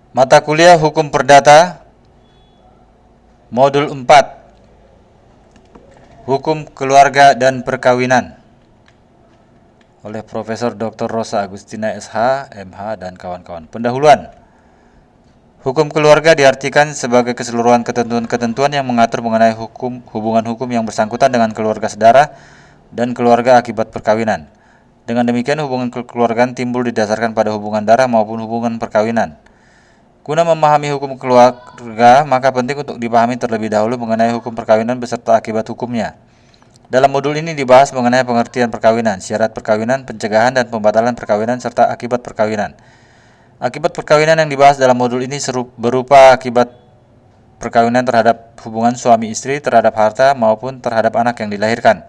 Mata kuliah Hukum Perdata Modul 4, Hukum Keluarga dan Perkawinan, oleh Profesor Dr. Rosa Agustina SH, MH, dan kawan-kawan. Pendahuluan. Hukum keluarga diartikan sebagai keseluruhan ketentuan-ketentuan yang mengatur mengenai hubungan hukum yang bersangkutan dengan keluarga saudara dan keluarga akibat perkawinan. Dengan demikian, hubungan kekeluargaan timbul didasarkan pada hubungan darah maupun hubungan perkawinan. Guna memahami hukum keluarga, maka penting untuk dipahami terlebih dahulu mengenai hukum perkawinan beserta akibat hukumnya. Dalam modul ini dibahas mengenai pengertian perkawinan, syarat perkawinan, pencegahan dan pembatalan perkawinan, serta akibat perkawinan. Akibat perkawinan yang dibahas dalam modul ini berupa akibat perkawinan terhadap hubungan suami istri, terhadap harta, maupun terhadap anak yang dilahirkan.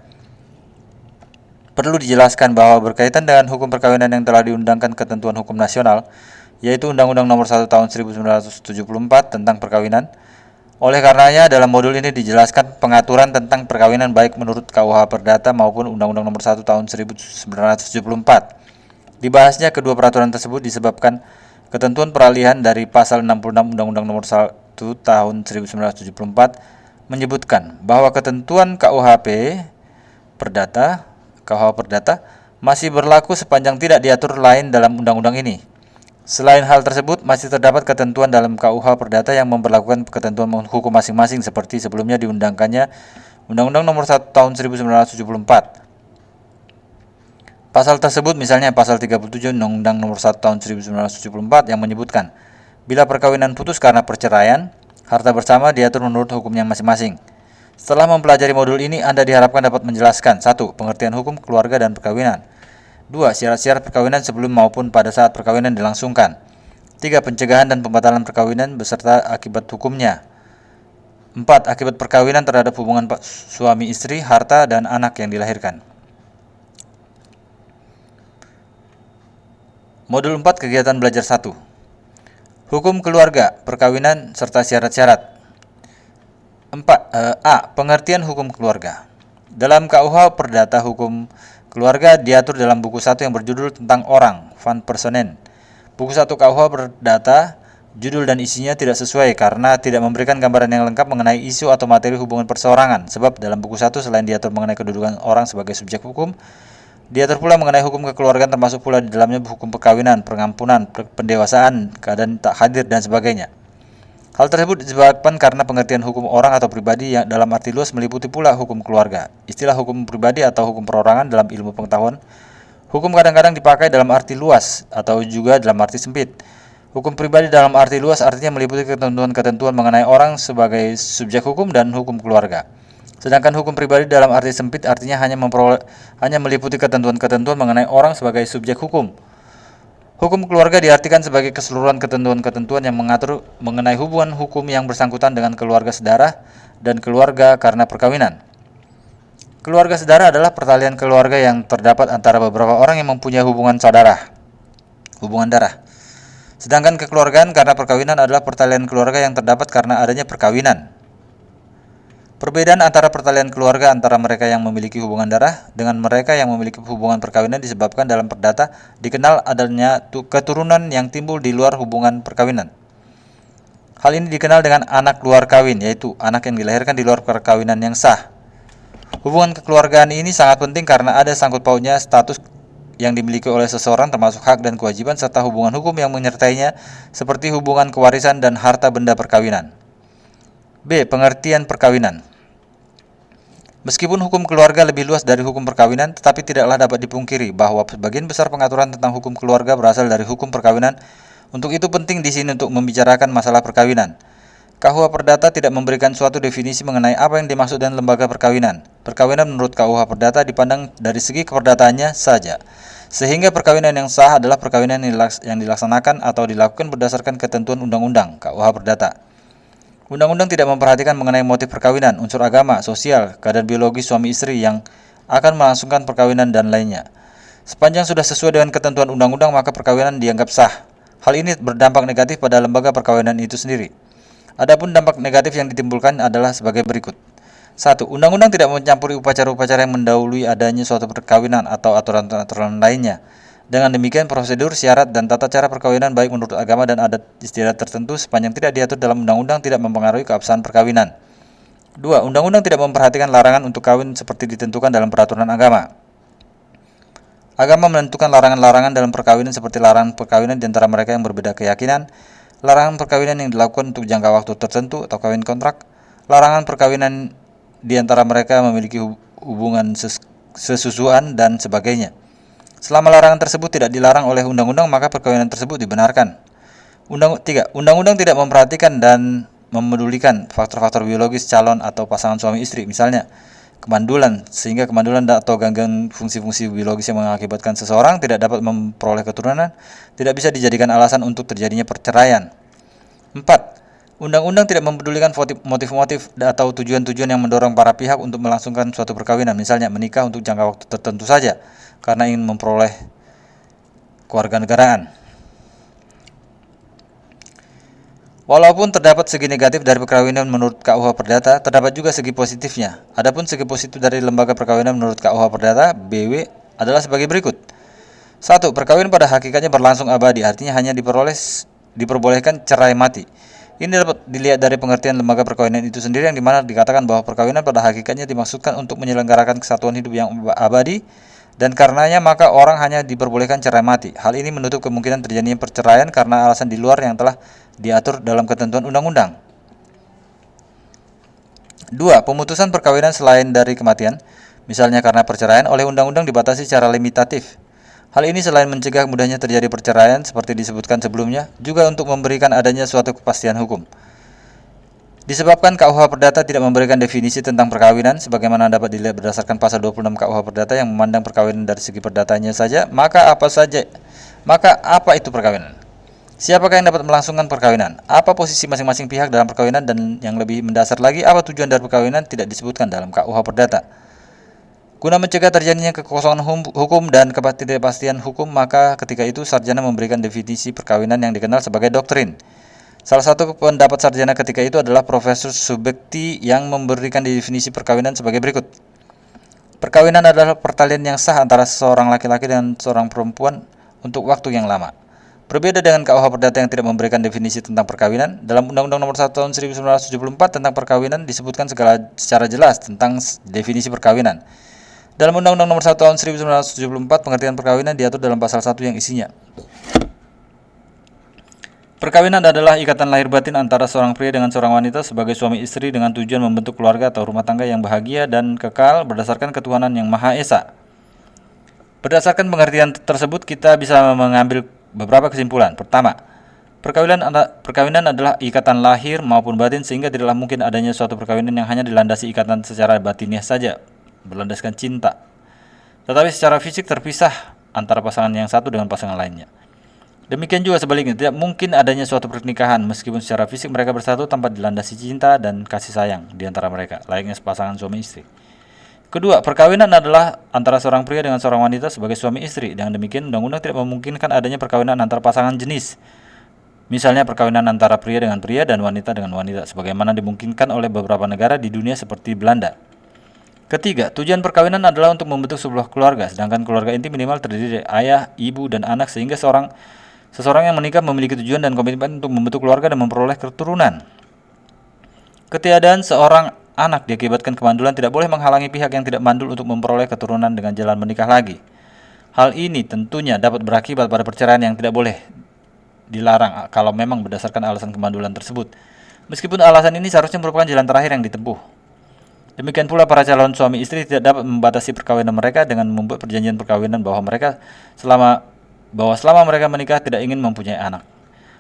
Perlu dijelaskan bahwa berkaitan dengan hukum perkawinan yang telah diundangkan ketentuan hukum nasional, yaitu Undang-Undang Nomor 1 Tahun 1974 tentang perkawinan. Oleh karenanya, dalam modul ini dijelaskan pengaturan tentang perkawinan baik menurut KUH Perdata maupun Undang-Undang Nomor 1 Tahun 1974. Dibahasnya kedua peraturan tersebut disebabkan ketentuan peralihan dari Pasal 66 Undang-Undang Nomor 1 Tahun 1974 menyebutkan bahwa ketentuan KUHP Perdata masih berlaku sepanjang tidak diatur lain dalam undang-undang ini. Selain hal tersebut, masih terdapat ketentuan dalam KUH Perdata yang memperlakukan ketentuan hukum masing-masing seperti sebelumnya diundangkannya Undang-Undang Nomor 1 Tahun 1974. Pasal tersebut misalnya Pasal 37 Undang-Undang Nomor 1 Tahun 1974 yang menyebutkan bila perkawinan putus karena perceraian, harta bersama diatur menurut hukumnya masing-masing. Setelah mempelajari modul ini, Anda diharapkan dapat menjelaskan 1. Pengertian hukum keluarga dan perkawinan. 2. Syarat-syarat perkawinan sebelum maupun pada saat perkawinan dilangsungkan. 3. Pencegahan dan pembatalan perkawinan beserta akibat hukumnya. 4. Akibat perkawinan terhadap hubungan suami istri, harta, dan anak yang dilahirkan. Modul 4 Kegiatan Belajar 1. Hukum keluarga, perkawinan, serta syarat-syarat. 4. A. Pengertian hukum keluarga. Dalam KUH Perdata Hukum Keluarga diatur dalam buku 1 yang berjudul tentang orang, van personen. Buku 1 KUH Perdata, judul dan isinya tidak sesuai karena tidak memberikan gambaran yang lengkap mengenai isu atau materi hubungan perseorangan. Sebab dalam buku 1 selain diatur mengenai kedudukan orang sebagai subjek hukum, diatur pula mengenai hukum kekeluargaan termasuk pula di dalamnya hukum perkawinan, pengampunan, pendewasaan, keadaan tak hadir, dan sebagainya. Hal tersebut disebabkan karena pengertian hukum orang atau pribadi yang dalam arti luas meliputi pula hukum keluarga. Istilah hukum pribadi atau hukum perorangan dalam ilmu pengetahuan hukum kadang-kadang dipakai dalam arti luas atau juga dalam arti sempit. Hukum pribadi dalam arti luas artinya meliputi ketentuan-ketentuan mengenai orang sebagai subjek hukum dan hukum keluarga. Sedangkan hukum pribadi dalam arti sempit artinya hanya meliputi ketentuan-ketentuan mengenai orang sebagai subjek hukum. Hukum keluarga diartikan sebagai keseluruhan ketentuan-ketentuan yang mengatur mengenai hubungan hukum yang bersangkutan dengan keluarga sedarah dan keluarga karena perkawinan. Keluarga sedarah adalah pertalian keluarga yang terdapat antara beberapa orang yang mempunyai hubungan darah. Sedangkan kekeluargaan karena perkawinan adalah pertalian keluarga yang terdapat karena adanya perkawinan. Perbedaan antara pertalian keluarga antara mereka yang memiliki hubungan darah dengan mereka yang memiliki hubungan perkawinan disebabkan dalam perdata dikenal adanya keturunan yang timbul di luar hubungan perkawinan. Hal ini dikenal dengan anak luar kawin, yaitu anak yang dilahirkan di luar perkawinan yang sah. Hubungan kekeluargaan ini sangat penting karena ada sangkut pautnya status yang dimiliki oleh seseorang termasuk hak dan kewajiban serta hubungan hukum yang menyertainya seperti hubungan kewarisan dan harta benda perkawinan. B. Pengertian perkawinan. Meskipun hukum keluarga lebih luas dari hukum perkawinan, tetapi tidaklah dapat dipungkiri bahwa sebagian besar pengaturan tentang hukum keluarga berasal dari hukum perkawinan. Untuk itu penting di sini untuk membicarakan masalah perkawinan. KUH Perdata tidak memberikan suatu definisi mengenai apa yang dimaksud dengan lembaga perkawinan. Perkawinan menurut KUH Perdata dipandang dari segi keperdataannya saja. Sehingga perkawinan yang sah adalah perkawinan yang dilaksanakan atau dilakukan berdasarkan ketentuan undang-undang KUH Perdata. Undang-undang tidak memperhatikan mengenai motif perkawinan, unsur agama, sosial, keadaan biologis suami istri yang akan melangsungkan perkawinan dan lainnya. Sepanjang sudah sesuai dengan ketentuan undang-undang maka perkawinan dianggap sah. Hal ini berdampak negatif pada lembaga perkawinan itu sendiri. Adapun dampak negatif yang ditimbulkan adalah sebagai berikut. 1. Undang-undang tidak mencampuri upacara-upacara yang mendahului adanya suatu perkawinan atau aturan-aturan lainnya. Dengan demikian, prosedur, syarat, dan tata cara perkawinan baik menurut agama dan adat istiadat tertentu sepanjang tidak diatur dalam undang-undang tidak mempengaruhi keabsahan perkawinan. 2. Undang-undang tidak memperhatikan larangan untuk kawin seperti ditentukan dalam peraturan agama. Agama menentukan larangan-larangan dalam perkawinan seperti larangan perkawinan di antara mereka yang berbeda keyakinan, larangan perkawinan yang dilakukan untuk jangka waktu tertentu atau kawin kontrak, larangan perkawinan di antara mereka memiliki hubungan sesusuan, dan sebagainya. Selama larangan tersebut tidak dilarang oleh undang-undang, maka perkawinan tersebut dibenarkan. 3. Undang-undang tidak memperhatikan dan memedulikan faktor-faktor biologis calon atau pasangan suami istri, misalnya kemandulan, sehingga kemandulan atau gangguan fungsi-fungsi biologis yang mengakibatkan seseorang tidak dapat memperoleh keturunan tidak bisa dijadikan alasan untuk terjadinya perceraian. 4. Undang-undang tidak mempedulikan motif-motif atau tujuan-tujuan yang mendorong para pihak untuk melangsungkan suatu perkawinan, misalnya menikah untuk jangka waktu tertentu saja karena ingin memperoleh kewarganegaraan. Walaupun terdapat segi negatif dari perkawinan menurut KUH Perdata, terdapat juga segi positifnya. Adapun segi positif dari lembaga perkawinan menurut KUH Perdata (BW) adalah sebagai berikut. 1. Perkawinan pada hakikatnya berlangsung abadi, artinya hanya diperbolehkan cerai mati. Ini dapat dilihat dari pengertian lembaga perkawinan itu sendiri, yang dimana dikatakan bahwa perkawinan pada hakikatnya dimaksudkan untuk menyelenggarakan kesatuan hidup yang abadi, dan karenanya maka orang hanya diperbolehkan cerai mati. Hal ini menutup kemungkinan terjadinya perceraian karena alasan di luar yang telah diatur dalam ketentuan undang-undang. 2. Pemutusan perkawinan selain dari kematian, misalnya karena perceraian, oleh undang-undang dibatasi secara limitatif. Hal ini selain mencegah mudahnya terjadi perceraian seperti disebutkan sebelumnya, juga untuk memberikan adanya suatu kepastian hukum. Disebabkan KUH Perdata tidak memberikan definisi tentang perkawinan sebagaimana dapat dilihat berdasarkan pasal 26 KUH Perdata yang memandang perkawinan dari segi perdatanya saja, maka apa itu perkawinan? Siapakah yang dapat melangsungkan perkawinan? Apa posisi masing-masing pihak dalam perkawinan, dan yang lebih mendasar lagi, apa tujuan dari perkawinan tidak disebutkan dalam KUH Perdata. Guna mencegah terjadinya kekosongan hukum dan ketidakpastian hukum, maka ketika itu sarjana memberikan definisi perkawinan yang dikenal sebagai doktrin. Salah satu pendapat sarjana ketika itu adalah Profesor Subekti yang memberikan definisi perkawinan sebagai berikut. Perkawinan adalah pertalian yang sah antara seorang laki-laki dan seorang perempuan untuk waktu yang lama. Berbeda dengan KUH Perdata yang tidak memberikan definisi tentang perkawinan, dalam Undang-Undang Nomor 1 Tahun 1974 tentang perkawinan disebutkan secara jelas tentang definisi perkawinan. Dalam Undang-Undang Nomor 1 Tahun 1974, pengertian perkawinan diatur dalam pasal 1 yang isinya: perkawinan adalah ikatan lahir batin antara seorang pria dengan seorang wanita sebagai suami istri dengan tujuan membentuk keluarga atau rumah tangga yang bahagia dan kekal berdasarkan ketuhanan yang Maha Esa. Berdasarkan pengertian tersebut, kita bisa mengambil beberapa kesimpulan. Pertama, perkawinan adalah ikatan lahir maupun batin, sehingga tidaklah mungkin adanya suatu perkawinan yang hanya dilandasi ikatan secara batiniah saja, berlandaskan cinta, tetapi secara fisik terpisah antara pasangan yang satu dengan pasangan lainnya. Demikian juga sebaliknya, tidak mungkin adanya suatu pernikahan meskipun secara fisik mereka bersatu tanpa dilandasi cinta dan kasih sayang di antara mereka, layaknya pasangan suami istri. Kedua, perkawinan adalah antara seorang pria dengan seorang wanita sebagai suami istri. Dengan demikian, undang-undang tidak memungkinkan adanya perkawinan antara pasangan jenis, misalnya perkawinan antara pria dengan pria dan wanita dengan wanita, sebagaimana dimungkinkan oleh beberapa negara di dunia seperti Belanda. Ketiga, tujuan perkawinan adalah untuk membentuk sebuah keluarga, sedangkan keluarga inti minimal terdiri dari ayah, ibu, dan anak, sehingga seseorang yang menikah memiliki tujuan dan komitmen untuk membentuk keluarga dan memperoleh keturunan. Ketiadaan seorang anak diakibatkan kemandulan tidak boleh menghalangi pihak yang tidak mandul untuk memperoleh keturunan dengan jalan menikah lagi. Hal ini tentunya dapat berakibat pada perceraian yang tidak boleh dilarang kalau memang berdasarkan alasan kemandulan tersebut, meskipun alasan ini seharusnya merupakan jalan terakhir yang ditempuh. Demikian pula para calon suami istri tidak dapat membatasi perkawinan mereka dengan membuat perjanjian perkawinan bahwa selama mereka menikah tidak ingin mempunyai anak.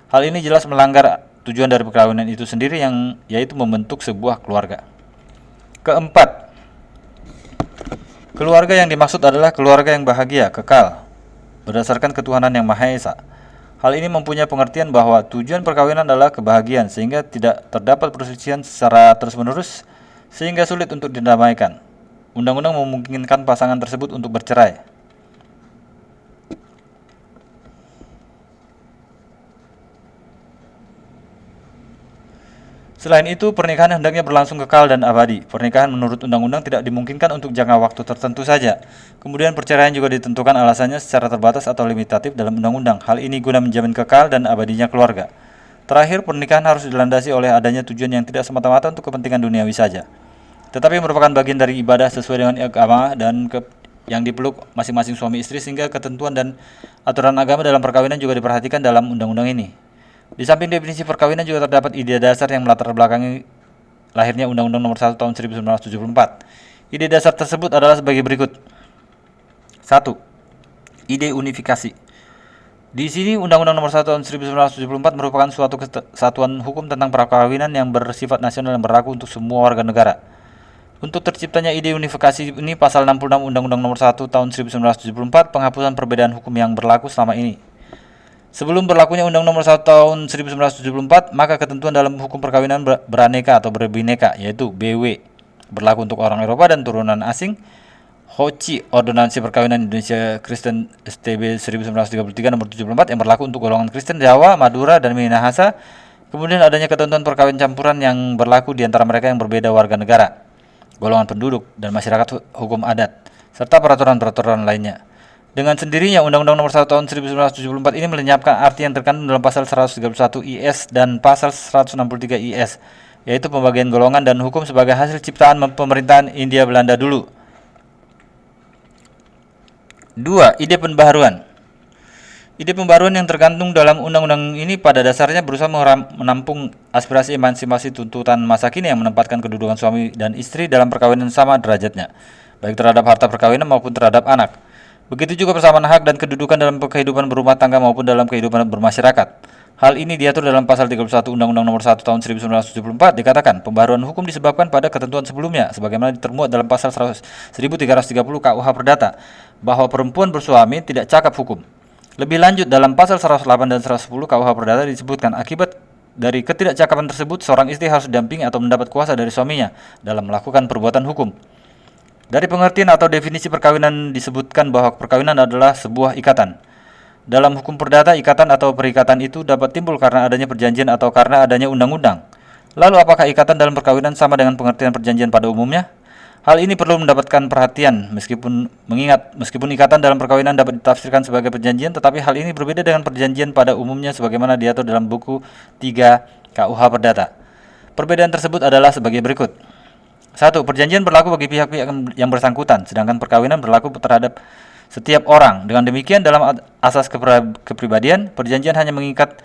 Hal ini jelas melanggar tujuan dari perkawinan itu sendiri, yaitu membentuk sebuah keluarga. Keempat, keluarga yang dimaksud adalah keluarga yang bahagia, kekal, berdasarkan ketuhanan yang Maha Esa. Hal ini mempunyai pengertian bahwa tujuan perkawinan adalah kebahagiaan, sehingga tidak terdapat perselisihan secara terus-menerus, sehingga sulit untuk didamaikan. Undang-undang memungkinkan pasangan tersebut untuk bercerai. Selain itu, pernikahan hendaknya berlangsung kekal dan abadi. Pernikahan menurut undang-undang tidak dimungkinkan untuk jangka waktu tertentu saja. Kemudian perceraian juga ditentukan alasannya secara terbatas atau limitatif dalam undang-undang. Hal ini guna menjamin kekal dan abadinya keluarga. Terakhir, pernikahan harus dilandasi oleh adanya tujuan yang tidak semata-mata untuk kepentingan duniawi saja, tetapi merupakan bagian dari ibadah sesuai dengan agama dan yang dipeluk masing-masing suami istri, sehingga ketentuan dan aturan agama dalam perkawinan juga diperhatikan dalam undang-undang ini. Di samping definisi perkawinan juga terdapat ide dasar yang melatar belakangi lahirnya Undang-Undang Nomor 1 Tahun 1974. Ide dasar tersebut adalah sebagai berikut. 1. Ide unifikasi. Di sini Undang-Undang Nomor 1 Tahun 1974 merupakan suatu kesatuan hukum tentang perkawinan yang bersifat nasional yang berlaku untuk semua warga negara. Untuk terciptanya ide unifikasi ini pasal 66 Undang-Undang Nomor 1 Tahun 1974 penghapusan perbedaan hukum yang berlaku selama ini. Sebelum berlakunya Undang-Undang Nomor 1 Tahun 1974, maka ketentuan dalam hukum perkawinan beraneka atau berbineka, yaitu BW, berlaku untuk orang Eropa dan turunan asing. Hoci, Ordonansi Perkawinan Indonesia Kristen STB 1933 Nomor 74 yang berlaku untuk golongan Kristen Jawa, Madura, dan Minahasa. Kemudian adanya ketentuan perkawinan campuran yang berlaku di antara mereka yang berbeda warga negara, golongan penduduk, dan masyarakat hukum adat, serta peraturan-peraturan lainnya. Dengan sendirinya, Undang-Undang Nomor 1 Tahun 1974 ini melenyapkan arti yang terkandung dalam pasal 131 IS dan pasal 163 IS, yaitu pembagian golongan dan hukum sebagai hasil ciptaan pemerintahan Hindia Belanda dulu. 2. Ide pembaharuan. Ide pembaruan yang tergantung dalam undang-undang ini pada dasarnya berusaha menampung aspirasi emansipasi tuntutan masa kini yang menempatkan kedudukan suami dan istri dalam perkawinan sama derajatnya, baik terhadap harta perkawinan maupun terhadap anak. Begitu juga persamaan hak dan kedudukan dalam kehidupan berumah tangga maupun dalam kehidupan bermasyarakat. Hal ini diatur dalam pasal 31 Undang-Undang Nomor 1 Tahun 1974. Dikatakan, pembaruan hukum disebabkan pada ketentuan sebelumnya, sebagaimana termuat dalam pasal 1330 KUH Perdata, bahwa perempuan bersuami tidak cakap hukum. Lebih lanjut, dalam pasal 108 dan 110 KUH Perdata disebutkan, akibat dari ketidakcakapan tersebut, seorang istri harus didampingi atau mendapat kuasa dari suaminya dalam melakukan perbuatan hukum. Dari pengertian atau definisi perkawinan disebutkan bahwa perkawinan adalah sebuah ikatan. Dalam hukum perdata, ikatan atau perikatan itu dapat timbul karena adanya perjanjian atau karena adanya undang-undang. Lalu apakah ikatan dalam perkawinan sama dengan pengertian perjanjian pada umumnya? Hal ini perlu mendapatkan perhatian meskipun ikatan dalam perkawinan dapat ditafsirkan sebagai perjanjian, tetapi hal ini berbeda dengan perjanjian pada umumnya sebagaimana diatur dalam buku 3 KUH Perdata. Perbedaan tersebut adalah sebagai berikut. 1. Perjanjian berlaku bagi pihak-pihak yang bersangkutan, sedangkan perkawinan berlaku terhadap setiap orang. Dengan demikian, dalam asas kepribadian, perjanjian hanya mengikat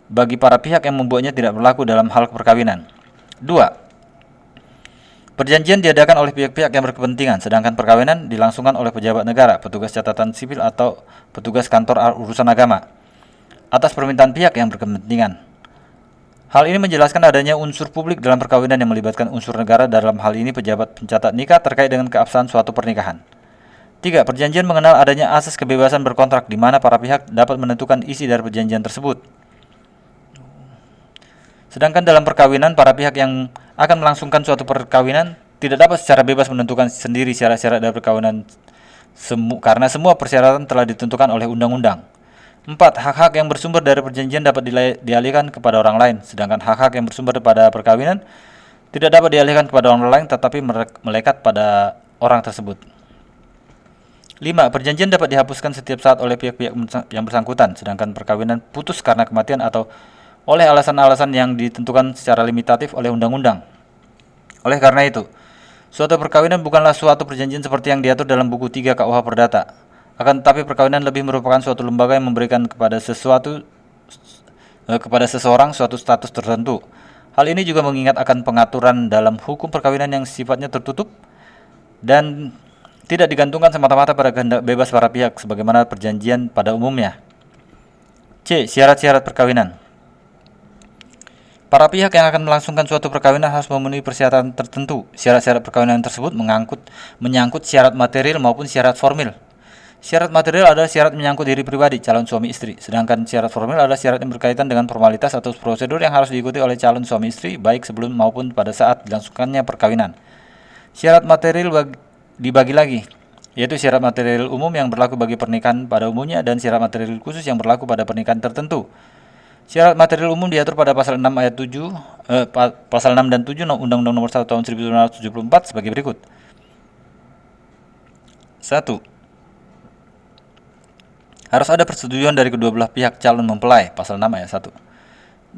bagi para pihak yang membuatnya tidak berlaku dalam hal perkawinan. 2. Perjanjian diadakan oleh pihak-pihak yang berkepentingan, sedangkan perkawinan dilangsungkan oleh pejabat negara, petugas catatan sipil, atau petugas kantor urusan agama atas permintaan pihak yang berkepentingan. Hal ini menjelaskan adanya unsur publik dalam perkawinan yang melibatkan unsur negara, dalam hal ini pejabat pencatat nikah terkait dengan keabsahan suatu pernikahan. 3. Perjanjian mengenal adanya asas kebebasan berkontrak di mana para pihak dapat menentukan isi dari perjanjian tersebut. Sedangkan dalam perkawinan, para pihak yang akan melangsungkan suatu perkawinan tidak dapat secara bebas menentukan sendiri syarat-syarat dari perkawinan karena semua persyaratan telah ditentukan oleh undang-undang. 4. Hak-hak yang bersumber dari perjanjian dapat dialihkan kepada orang lain, sedangkan hak-hak yang bersumber pada perkawinan tidak dapat dialihkan kepada orang lain tetapi melekat pada orang tersebut. 5. Perjanjian dapat dihapuskan setiap saat oleh pihak-pihak yang bersangkutan, sedangkan perkawinan putus karena kematian atau oleh alasan-alasan yang ditentukan secara limitatif oleh undang-undang. Oleh karena itu, suatu perkawinan bukanlah suatu perjanjian seperti yang diatur dalam buku 3 KUH Perdata. Akan tetapi perkawinan lebih merupakan suatu lembaga yang memberikan kepada seseorang suatu status tertentu. Hal ini juga mengingat akan pengaturan dalam hukum perkawinan yang sifatnya tertutup dan tidak digantungkan semata-mata pada kehendak bebas para pihak sebagaimana perjanjian pada umumnya. C. Syarat-syarat perkawinan. Para pihak yang akan melangsungkan suatu perkawinan harus memenuhi persyaratan tertentu. Syarat-syarat perkawinan tersebut menyangkut syarat material maupun syarat formil. Syarat material adalah syarat menyangkut diri pribadi calon suami istri, sedangkan syarat formil adalah syarat yang berkaitan dengan formalitas atau prosedur yang harus diikuti oleh calon suami istri baik sebelum maupun pada saat dilangsungkannya perkawinan. Syarat material dibagi lagi, yaitu syarat material umum yang berlaku bagi pernikahan pada umumnya dan syarat material khusus yang berlaku pada pernikahan tertentu. Syarat material umum diatur pada pasal 6 ayat 7 pasal 6 dan 7 Undang-Undang Nomor 1 Tahun 1974 sebagai berikut. 1. Harus ada persetujuan dari kedua belah pihak calon mempelai, pasal 6 ayat 1.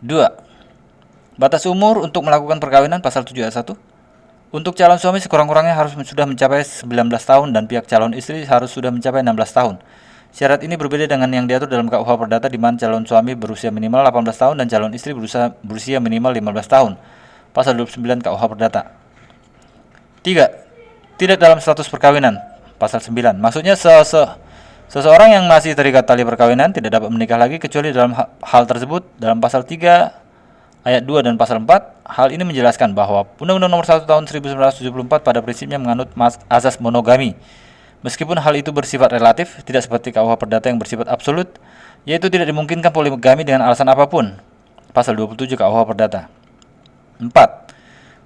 2. Batas umur untuk melakukan perkawinan, pasal 7 ayat 1. Untuk calon suami sekurang-kurangnya harus sudah mencapai 19 tahun dan pihak calon istri harus sudah mencapai 16 tahun. Syarat ini berbeda dengan yang diatur dalam KUH Perdata di mana calon suami berusia minimal 18 tahun dan calon istri berusia minimal 15 tahun. Pasal 29 KUH Perdata. 3. Tidak dalam status perkawinan, pasal 9. Maksudnya seseorang yang masih terikat tali perkawinan tidak dapat menikah lagi kecuali dalam hal tersebut dalam pasal 3 ayat 2 dan pasal 4. Hal ini menjelaskan bahwa Undang-Undang Nomor 1 Tahun 1974 pada prinsipnya menganut asas monogami. Meskipun hal itu bersifat relatif, tidak seperti KUH Perdata yang bersifat absolut, yaitu tidak dimungkinkan poligami dengan alasan apapun. Pasal 27 KUH Perdata. 4.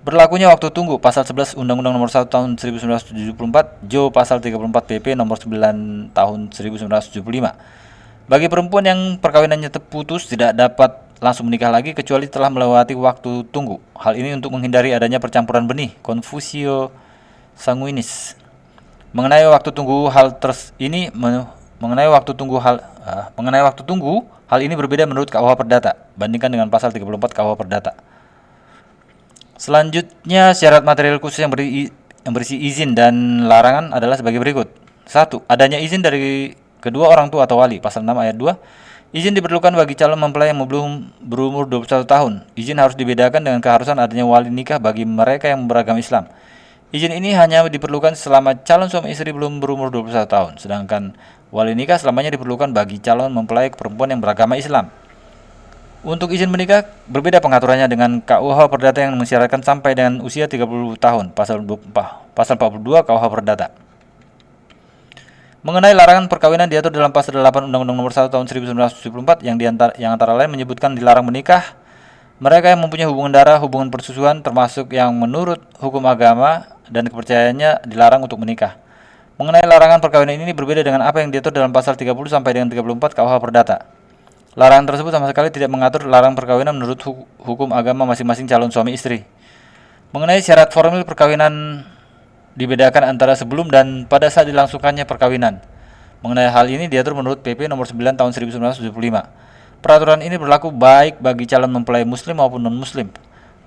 Berlakunya waktu tunggu, pasal 11 Undang-Undang Nomor 1 Tahun 1974, Jo pasal 34 PP Nomor 9 Tahun 1975. Bagi perempuan yang perkawinannya terputus tidak dapat langsung menikah lagi kecuali telah melewati waktu tunggu. Hal ini untuk menghindari adanya percampuran benih, confusio sanguinis. Mengenai waktu tunggu hal ini berbeda menurut KUH Perdata bandingkan dengan pasal 34 KUH Perdata. Selanjutnya syarat material khusus yang berisi izin dan larangan adalah sebagai berikut. 1. Adanya izin dari kedua orang tua atau wali, pasal 6 ayat 2. Izin diperlukan bagi calon mempelai yang belum berumur 21 tahun. Izin harus dibedakan dengan keharusan adanya wali nikah bagi mereka yang beragama Islam. Izin ini hanya diperlukan selama calon suami istri belum berumur 21 tahun, sedangkan wali nikah selamanya diperlukan bagi calon mempelai perempuan yang beragama Islam. Untuk izin menikah, berbeda pengaturannya dengan KUH Perdata yang mensyaratkan sampai dengan usia 30 tahun, pasal 42 KUH Perdata. Mengenai larangan perkawinan diatur dalam pasal 8 Undang-Undang Nomor 1 Tahun 1974 yang antara lain menyebutkan dilarang menikah mereka yang mempunyai hubungan darah, hubungan persusuan, termasuk yang menurut hukum agama dan kepercayaannya dilarang untuk menikah. Mengenai larangan perkawinan ini berbeda dengan apa yang diatur dalam pasal 30 sampai dengan 34 KUH Perdata. Larangan tersebut sama sekali tidak mengatur larangan perkawinan menurut hukum agama masing-masing calon suami istri. Mengenai syarat formil perkawinan dibedakan antara sebelum dan pada saat dilangsungkannya perkawinan. Mengenai hal ini diatur menurut PP Nomor 9 Tahun 1975. Peraturan ini berlaku baik bagi calon mempelai muslim maupun non-muslim.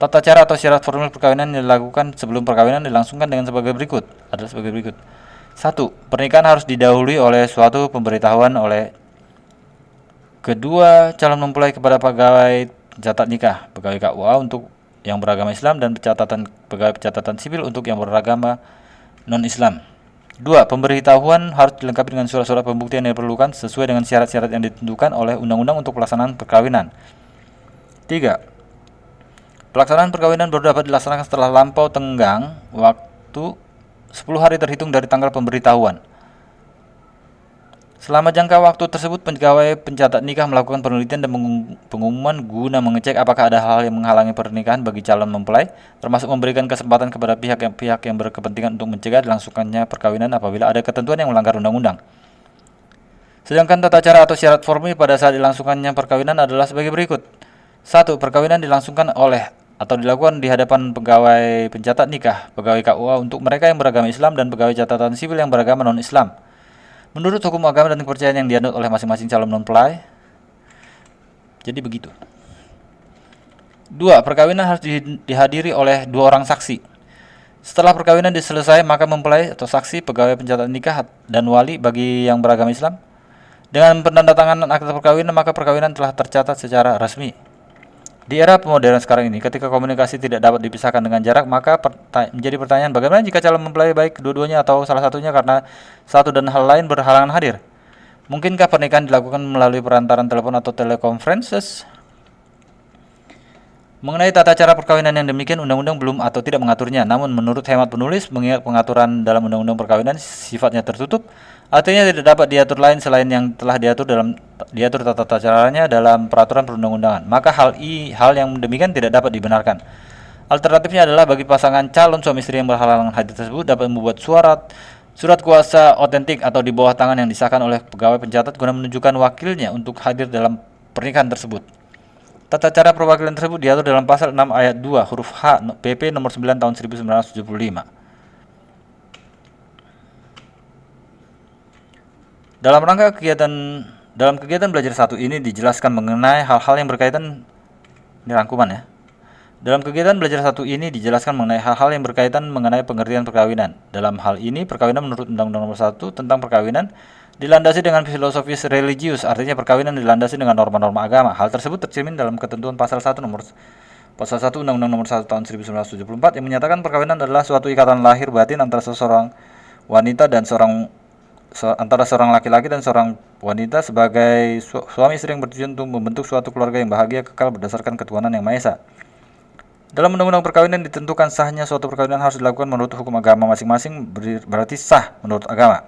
Tata cara atau syarat formil perkawinan yang dilakukan sebelum perkawinan dilangsungkan dengan sebagai berikut. 1. Pernikahan harus didahului oleh suatu pemberitahuan oleh kedua calon mempelai kepada pegawai pencatat nikah, pegawai KUA untuk yang beragama Islam dan pegawai pencatatan sipil untuk yang beragama non-Islam. 2. Pemberitahuan harus dilengkapi dengan surat-surat pembuktian yang diperlukan sesuai dengan syarat-syarat yang ditentukan oleh undang-undang untuk pelaksanaan perkawinan. 3. Pelaksanaan perkawinan baru dapat dilaksanakan setelah lampau tenggang waktu 10 hari terhitung dari tanggal pemberitahuan. Selama jangka waktu tersebut, pegawai pencatat nikah melakukan penelitian dan pengumuman guna mengecek apakah ada hal-hal yang menghalangi pernikahan bagi calon mempelai, termasuk memberikan kesempatan kepada pihak yang berkepentingan untuk mencegah dilangsungkannya perkawinan apabila ada ketentuan yang melanggar undang-undang. Sedangkan tata cara atau syarat formil pada saat dilangsungkannya perkawinan adalah sebagai berikut. 1. Perkawinan dilangsungkan oleh atau dilakukan di hadapan pegawai pencatat nikah, pegawai KUA untuk mereka yang beragama Islam dan pegawai catatan sipil yang beragama non-Islam. Menurut hukum agama dan kepercayaan yang dianut oleh masing-masing calon mempelai. Jadi begitu. 2. Perkawinan harus dihadiri oleh 2 orang saksi. Setelah perkawinan selesai, maka mempelai atau saksi, pegawai pencatat nikah dan wali bagi yang beragama Islam dengan penandatanganan akta perkawinan, maka perkawinan telah tercatat secara resmi. Di era pemodern sekarang ini, ketika komunikasi tidak dapat dipisahkan dengan jarak, maka menjadi pertanyaan bagaimana jika calon mempelai baik kedua-duanya atau salah satunya karena satu dan hal lain berhalangan hadir. Mungkinkah pernikahan dilakukan melalui perantaran telepon atau teleconferences? Mengenai tata cara perkawinan yang demikian, undang-undang belum atau tidak mengaturnya. Namun menurut hemat penulis, mengingat pengaturan dalam undang-undang perkawinan sifatnya tertutup, artinya tidak dapat diatur lain selain yang telah diatur tata caranya dalam peraturan perundang-undangan. Maka hal yang demikian tidak dapat dibenarkan. Alternatifnya adalah bagi pasangan calon suami istri yang berhalangan hadir tersebut dapat membuat surat kuasa otentik atau di bawah tangan yang disahkan oleh pegawai pencatat guna menunjukkan wakilnya untuk hadir dalam pernikahan tersebut. Tata cara perwakilan tersebut diatur dalam pasal 6 ayat 2 huruf H PP nomor 9 tahun 1975. Dalam kegiatan belajar 1 ini dijelaskan mengenai hal-hal yang berkaitan, ini rangkuman ya. Dalam kegiatan belajar 1 ini dijelaskan mengenai hal-hal yang berkaitan mengenai pengertian perkawinan. Dalam hal ini, perkawinan menurut Undang-Undang Nomor 1 tentang perkawinan dilandasi dengan filosofis religius, artinya perkawinan dilandasi dengan norma-norma agama. Hal tersebut tercermin dalam ketentuan pasal 1 Undang-Undang Nomor 1 tahun 1974 yang menyatakan perkawinan adalah suatu ikatan lahir batin antara seorang wanita dan antara seorang laki-laki dan seorang wanita sebagai suami istri yang bertujuan untuk membentuk suatu keluarga yang bahagia kekal berdasarkan ketuhanan yang Maha Esa. Dalam undang-undang perkawinan ditentukan sahnya suatu perkawinan harus dilakukan menurut hukum agama masing-masing, berarti sah menurut agama.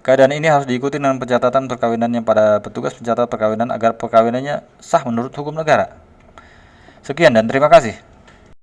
Keadaan ini harus diikuti dengan pencatatan perkawinannya pada petugas pencatat perkawinan agar perkawinannya sah menurut hukum negara. Sekian dan terima kasih.